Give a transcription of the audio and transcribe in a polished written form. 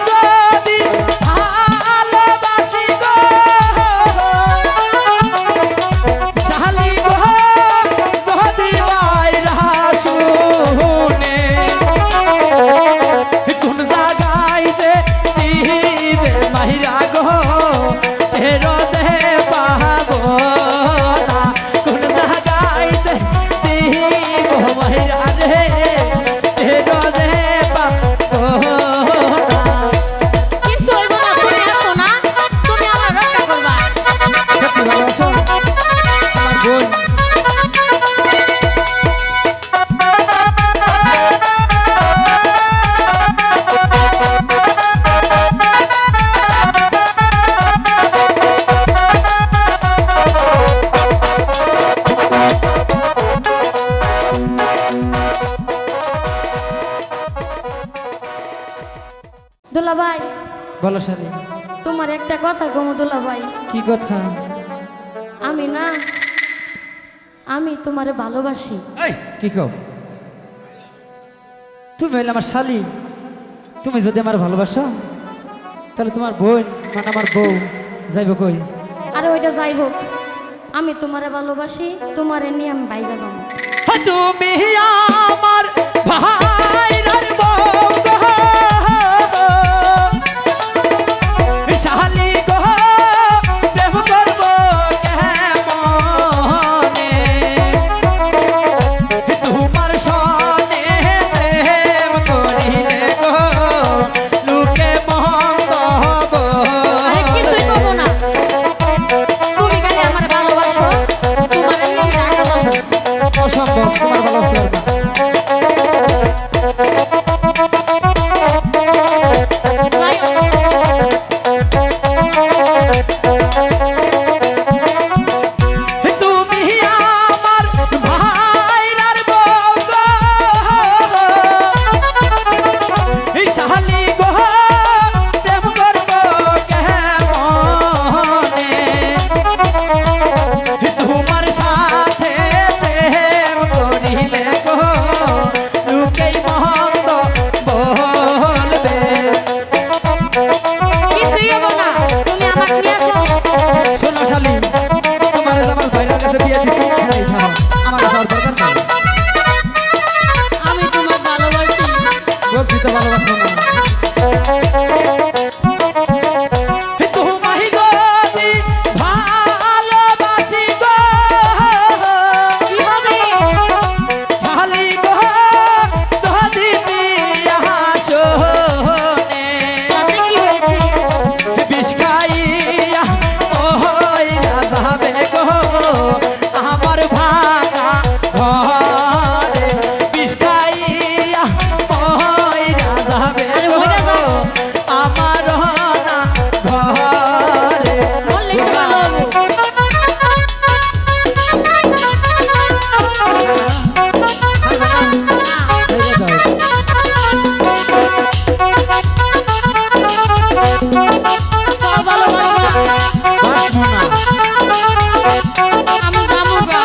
যদি ভালোবাসি গো শালি গো যদি মাইরা শুনে কোন জায়গায় যে দিবে মাইরা গো তেরো দে পাবো না কোন জায়গায় যে দিব মাইরা রে তেরো দে পাবো না। কিছু হইব না, তুমি আসো না, তুমি আমার রক্ষা করবা। সত্যি ভালোবাসো আমার বোন। দুলাভাই, বলো শালি তোমার একটা কথা গো দুলাভাই। কি কথা? আমি তোমারে ভালোবাসি। কি কও? তুমি হইলে আমার শালি, তুমি যদি আমার ভালোবাসো তাহলে তোমার বোন মানে আমার বউ যাইব কই? আরে ওইটা যাই হোক, আমি তোমারে ভালোবাসি, তোমারে নিয়ে আমি বাইরে যাবো। তুমি আমার ভাইরার বউ গো শালি গো প্রেম করব কেমনে তোমার সনে প্রেম করিলে গো লোকে মন্দ আরে কিছুই করবো না, তুমি খালি আমার ভালোবাসো, তোমারে নিয়ে আমি ঢাকা যাবো। অসম্ভব, তোমার ভালোবাসতে পারবো না। তুমি আমার ভাইরার বউ গো শালি গো প্রেম করব কেমনে তোমার সাথে প্রেম করিলে গো লোকেই মন্দ বলবে। কিছুই হবো না, তুমি আমাকে নিয়ে আসো। শোনো শালি, তোমার আমার ভাইরার কাছে বিয়ে দিছি, এখানেই থাকো, আমার যাওয়ার দরকার নাই। আমি তোমার ভালোবাসি। বলছি তো ভালোবাসো না। তোমায় যদি ভালোবাসি গো কি হবে? শালি গো যদি বিয়া শোনে তাতে কি হয়েছে? বিষ খাইয়া মহিলা যাবে গো আমার ভাঙা ঘরে বিষ খাইয়া মহিলা যাবে আরে গো মইরা যাও। আমার না ঘরে। বললেই তো ভালো হবো। তো ভালোবাসবা। আমি যাবো গা।